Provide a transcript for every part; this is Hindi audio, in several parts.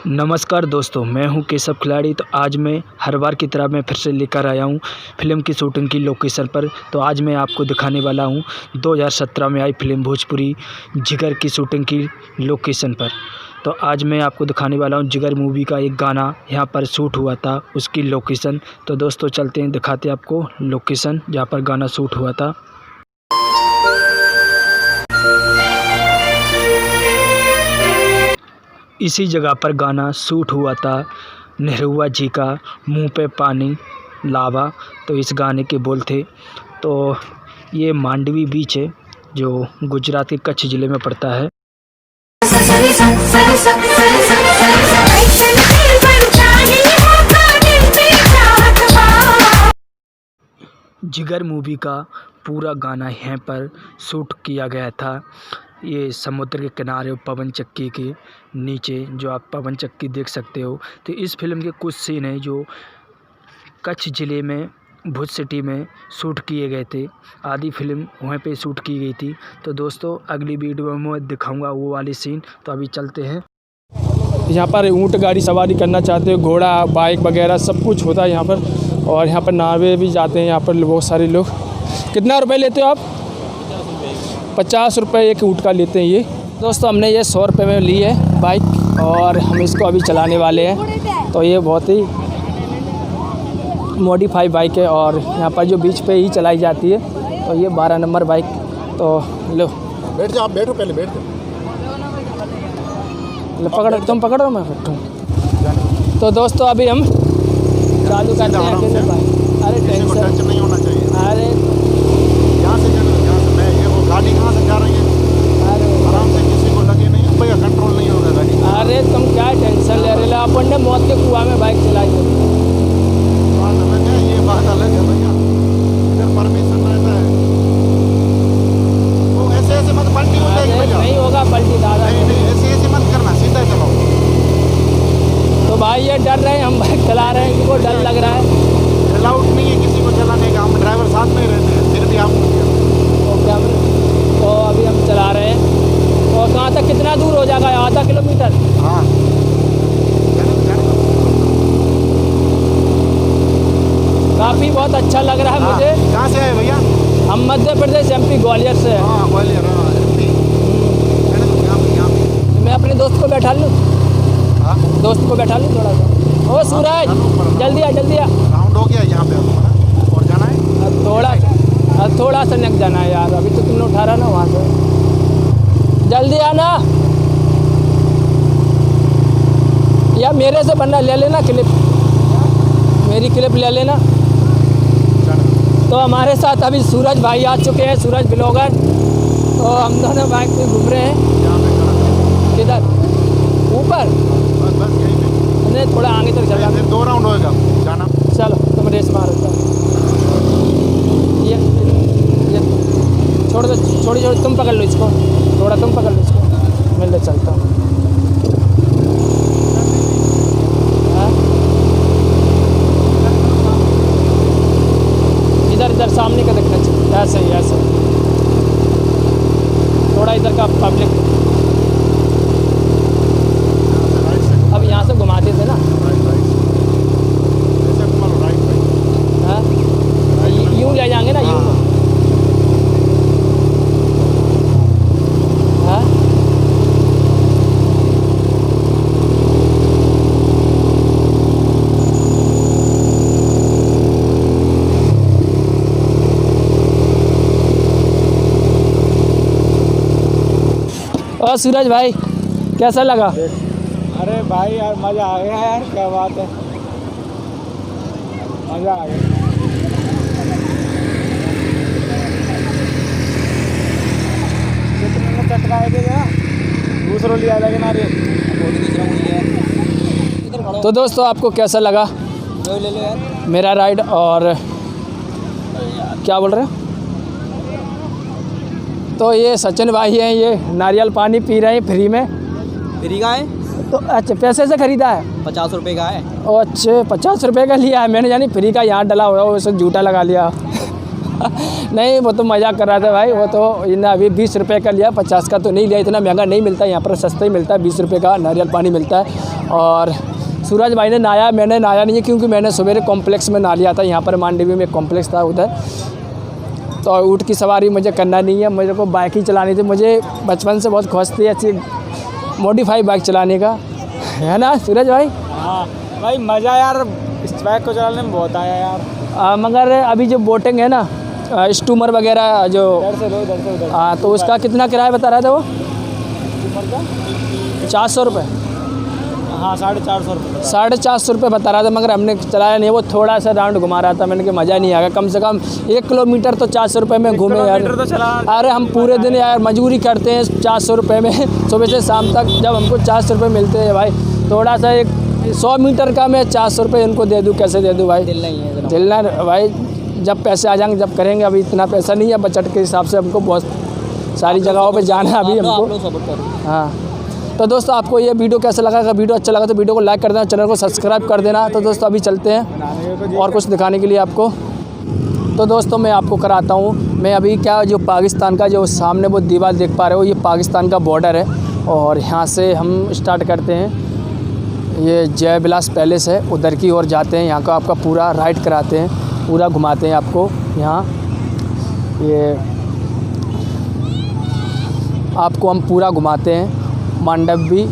नमस्कार दोस्तों, मैं हूं केशव खिलाड़ी। तो आज मैं हर बार की तरह मैं फिर से लेकर आया हूं फ़िल्म की शूटिंग की लोकेशन पर। तो आज मैं आपको दिखाने वाला हूं 2017 में आई फ़िल्म भोजपुरी जिगर की शूटिंग की लोकेशन पर। तो आज मैं आपको दिखाने वाला हूं जिगर मूवी का एक गाना यहां पर शूट हुआ था, उसकी लोकेशन। तो दोस्तों चलते हैं, दिखाते हैं आपको लोकेशन जहाँ पर गाना शूट हुआ था। इसी जगह पर गाना शूट हुआ था निरहुआ जी का मुंह पे पानी लावा। तो इस गाने के बोल थे। तो ये मांडवी बीच है जो गुजरात के कच्छ ज़िले में पड़ता है। जिगर मूवी का पूरा गाना यहाँ पर शूट किया गया था। ये समुद्र के किनारे पवन चक्की के नीचे जो आप पवन चक्की देख सकते हो। तो इस फिल्म के कुछ सीन हैं जो कच्छ ज़िले में भुज सिटी में शूट किए गए थे। आधी फिल्म वहाँ पे शूट की गई थी। तो दोस्तों अगली वीडियो में मैं दिखाऊंगा वो वाले सीन। तो अभी चलते हैं। यहाँ पर ऊँट गाड़ी सवारी करना चाहते हो, घोड़ा बाइक वगैरह सब कुछ होता है यहाँ पर। और यहाँ पर नावे भी जाते हैं यहाँ पर बहुत सारे लोग। कितना रुपए लेते हो आप? 50 रुपये एक ऊँट का लेते हैं ये। दोस्तों हमने ये 100 रुपये में ली है बाइक और हम इसको अभी चलाने वाले हैं। तो ये बहुत ही मॉडिफाई बाइक है और यहाँ पर जो बीच पे ही चलाई जाती है। तो ये 12 नंबर बाइक। तो लो बैठ जाओ, आप बैठो, पहले बैठ जाओ। पकड़, तुम पकड़ो मैं पकड़ूँ। तो दोस्तों अभी हम चालू करते हैं अकेले बाइक। अरे टेंशन नहीं होना चाहिए। अरे यहाँ से चलो, यहाँ से मैं ये वो गाड़ी कहाँ से जा रही है? अरे आराम से, किसी को लगे नहीं भैया, कंट्रोल नहीं होगा गाड़ी। अरे तुम क्या टेंशन ले रहे हो? अपन ने मौत के कुआं में बाइक चलाई है। बात अलग है, ये बात अलग है भैया। इधर परमिशन रहता है। वो ऐसे ऐसे मत पलटी हो जाएगी भैया। नहीं होगा पलटी दादा। नहीं नहीं, ऐसे ऐसे मत करना, सीधा चलाओ। तो भाई ये डर रहे हैं, हम बाइक चला रहे हैं, इनको डर लग रहा है। अलाउड नहीं है किसी को चलाने का, हम ड्राइवर साथ में ही रहते हैं, फिर भी आप तो अभी हम चला रहे हैं। और कहाँ तक कितना दूर हो जाएगा? आधा किलोमीटर। हाँ, काफ़ी बहुत अच्छा लग रहा है मुझे। कहाँ से आए भैया? हम मध्य प्रदेश MP ग्वालियर से हैं। हाँ, ग्वालियर, हाँ, MP। यहाँ पे। मैं अपने दोस्त को बैठा लूँ, दोस्त को बैठा लूँ थोड़ा सा। ओ सूरज जल्दी आ, जल्दी आ। राउंड हो गया यहाँ पे आपको, और जाना है? थोड़ा सा नक जाना है यार, अभी तो तुमने उठा रहा ना वहाँ से। जल्दी आना या मेरे से बनना ले लेना क्लिप, मेरी क्लिप ले लेना। तो हमारे साथ अभी सूरज भाई आ चुके हैं, सूरज ब्लॉगर। तो हम दोनों बाइक में घूम रहे हैं। किधर? ऊपर? बस यहीं पे। नहीं, थोड़ा आगे तक चला। फिर 2 राउंड होएगा जाना। चलो तुम रेस मारो। ये छोड़ दो, छोड़ी तुम पकड़ लो इसको, थोड़ा तुम पकड़ लो इसको, मैं ले चलता हूँ। इधर सामने का देखना चाहिए, ऐसे ही ऐसे। थोड़ा इधर का पब्लिक। अब यहाँ से घुमाते थे ना। हाँ, यूँ ले जाएंगे ना, यूँ। हाँ और सूरज भाई कैसा लगा? अरे भाई यार मज़ा आ गया यार, क्या बात है, मज़ा आ गया। कितने में चटकाए थे क्या? दूसरा लिया लेकिन अरे तो दोस्तों आपको कैसा लगा ले लो यार मेरा राइड? और क्या बोल रहे हैं? तो ये सचिन भाई हैं, ये नारियल पानी पी रहे हैं फ्री में। फ्री का है? तो अच्छा, पैसे से ख़रीदा है? 50 रुपये का है। ओ अच्छे, 50 रुपये का लिया है मैंने, यानी फ्री का यहाँ डला हुआ है, उसे झूठा लगा लिया। नहीं वो तो मजाक कर रहा था भाई, वो तो इन्हें अभी 20 रुपये का लिया, 50 का तो नहीं लिया। इतना महंगा नहीं मिलता यहाँ पर, सस्ता ही मिलता है, 20 रुपये का नारियल पानी मिलता है। और सूरज भाई ने नहाया, मैंने नहाया नहीं है क्योंकि मैंने सवेरे कॉम्प्लेक्स में नहा लिया था। यहाँ पर मांडवी में एक कॉम्प्लेक्स था उधर। तो ऊँट की सवारी मुझे करना नहीं है, मुझे को बाइक ही चलानी थी। मुझे बचपन से बहुत ख्वाहिश थी अच्छी मॉडिफाई बाइक चलाने का, है ना सूरज भाई? हाँ भाई, मज़ा यार इस बाइक को चलाने में बहुत आया यार। मगर अभी जो बोटिंग है ना, स्टूमर वगैरह जो, हाँ, तो उसका कितना किराया बता रहा था वो? 400 रुपये। हाँ, 450 रुपये। 450 रुपये बता रहा था, मगर हमने चलाया नहीं। वो थोड़ा सा राउंड घुमा रहा था, मैंने कहा मज़ा नहीं आएगा। कम से कम 1 किलोमीटर तो 400 रुपये में घूमे यार। तो चला। अरे हम पूरे दिन यार मजदूरी करते हैं 400 रुपये में सुबह से शाम तक। जब हमको 400 रुपये मिलते हैं भाई, थोड़ा सा एक 100 मीटर का मैं 400 रुपये इनको दे दूँ, कैसे दे दूँ भाई? दिल नहीं है, दिल ना भाई, जब पैसे आ जाएंगे जब करेंगे। अभी इतना पैसा नहीं है, बजट के हिसाब से हमको बहुत सारी जगहों पे जाना है अभी हमको। हाँ, तो दोस्तों आपको ये वीडियो कैसा लगा? अगर वीडियो अच्छा लगा तो वीडियो को लाइक कर देना, चैनल को सब्सक्राइब कर देना। तो दोस्तों अभी चलते हैं और कुछ दिखाने के लिए आपको। तो दोस्तों मैं आपको कराता हूँ, मैं अभी क्या, जो पाकिस्तान का जो सामने वो दीवार देख पा रहे हो, ये पाकिस्तान का बॉर्डर है। और यहाँ से हम स्टार्ट करते हैं। ये जय विलास पैलेस है, उधर की ओर जाते हैं। यहाँ का आपका पूरा राइड कराते हैं, पूरा घुमाते हैं आपको। यहाँ ये आपको हम पूरा घुमाते हैं। मांडवी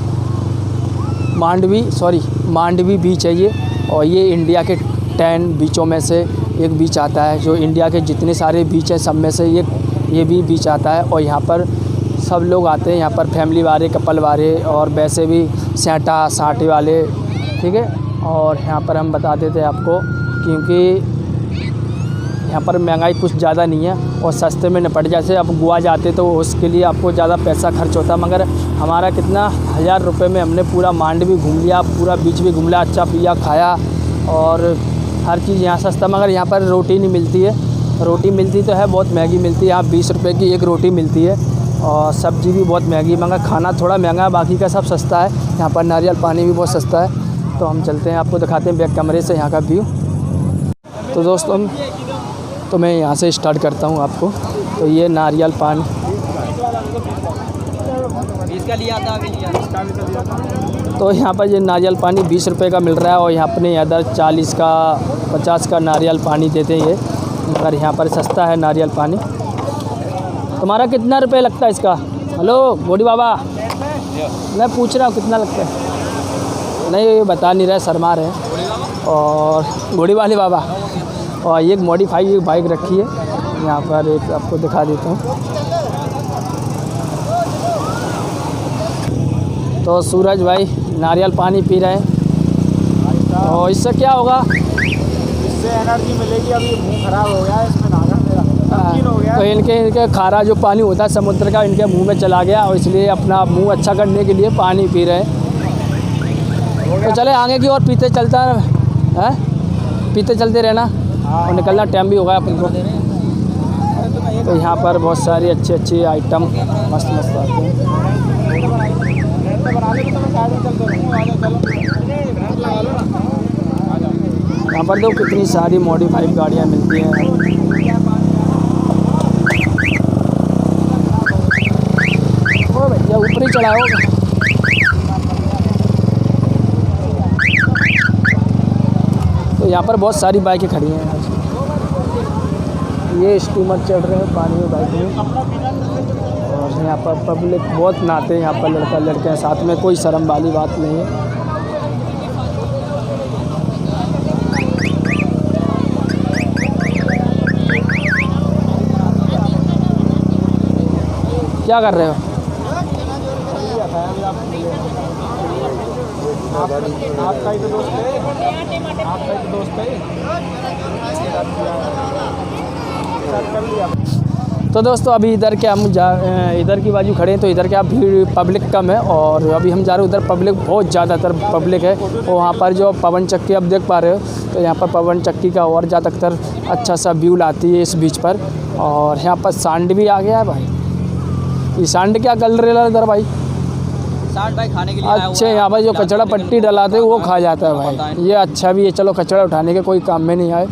बीच है ये, और ये इंडिया के 10 बीचों में से एक बीच आता है। जो इंडिया के जितने सारे बीच हैं सब में से ये भी बीच आता है। और यहाँ पर सब लोग आते हैं, यहाँ पर फैमिली वाले, कपल वाले, और वैसे भी सेंटा साटे वाले, ठीक है। और यहाँ पर हम बता देते हैं आपको, क्योंकि यहाँ पर महंगाई कुछ ज़्यादा नहीं है और सस्ते में निपट। जैसे अब गोवा जाते तो उसके लिए आपको ज़्यादा पैसा खर्च होता, मगर हमारा कितना 1000 रुपये में हमने पूरा मांडवी घूम लिया, पूरा बीच भी घूम लिया, अच्छा पिया खाया, और हर चीज़ यहाँ सस्ता। मगर यहाँ पर रोटी नहीं मिलती है, रोटी मिलती तो है, बहुत महंगी मिलती है। यहाँ 20 रुपये की एक रोटी मिलती है, और सब्ज़ी भी बहुत महंगी, मगर खाना थोड़ा महंगा है, बाकी का सब सस्ता है। यहाँ पर नारियल पानी भी बहुत सस्ता है। तो हम चलते हैं, आपको दिखाते हैं बैक कैमरे से यहाँ का व्यू। तो दोस्तों तो मैं यहाँ से स्टार्ट करता हूँ आपको। तो ये नारियल पानी इसका लिया था, अभी लिया था। तो यहाँ पर ये नारियल पानी 20 रुपये का मिल रहा है, और यहाँ अपने इधर 40 का 50 का नारियल पानी देते हैं ये, मगर यहाँ पर सस्ता है नारियल पानी। तुम्हारा कितना रुपये लगता है इसका? हेलो गोडी बाबा, मैं पूछ रहा हूँ कितना लगता है? नहीं, ये बता नहीं रहे, शर्मा रहे। और गोडी वाले बाबा, और एक मॉडिफाई बाइक रखी है यहाँ पर, एक आपको दिखा देता हूँ। तो सूरज भाई नारियल पानी पी रहे हैं, और इससे क्या होगा? इससे एनर्जी मिलेगी। अभी मुंह खराब हो गया है, इसमें नागा मेरा नमकीन हो गया। तो इनके खारा जो पानी होता है समुद्र का, इनके मुंह में चला गया, और इसलिए अपना मुंह अच्छा करने के लिए पानी पी रहे हैं। तो चले आगे की ओर पीते चलता है, पीते चलते रहना, और निकलना टाइम भी होगा अपन को। तो यहाँ पर बहुत सारी अच्छी आइटम मस्त आते हैं। यहाँ पर तो कितनी सारी मॉडिफाइड गाड़ियाँ मिलती हैं। ओ भैया ऊपर ही चढ़ाओ। तो यहाँ पर बहुत सारी बाइकें खड़ी हैं। ये स्टीमर चढ़ रहे हैं पानी में, बाइक में। और यहाँ पर पब्लिक बहुत नहाते हैं, यहाँ पर लड़का लड़के हैं साथ में, कोई शर्म वाली बात नहीं है। क्या कर रहे हो? आपका ही तो दोस्त है, आपका ही तो दोस्त है। तो दोस्तों अभी इधर के हम इधर की बाजू खड़े हैं, तो इधर क्या भीड़ पब्लिक कम है, और अभी हम जा रहे हैं उधर पब्लिक बहुत ज़्यादातर पब्लिक है। और वहाँ पर जो पवन चक्की आप देख पा रहे हो, तो यहाँ पर पवन चक्की का और ज़्यादातर अच्छा सा व्यू लाती है इस बीच पर। और यहाँ पर सांड भी आ गया है भाई। ये सांड क्या कर रहे हैं इधर भाई? सांड भाई खाने के लिए अच्छे यहाँ पर जो कचड़ा पट्टी डलाते हैं वो खा जाता है भाई। ये अच्छा भी है, चलो कचड़ा उठाने के कोई काम में नहीं आए।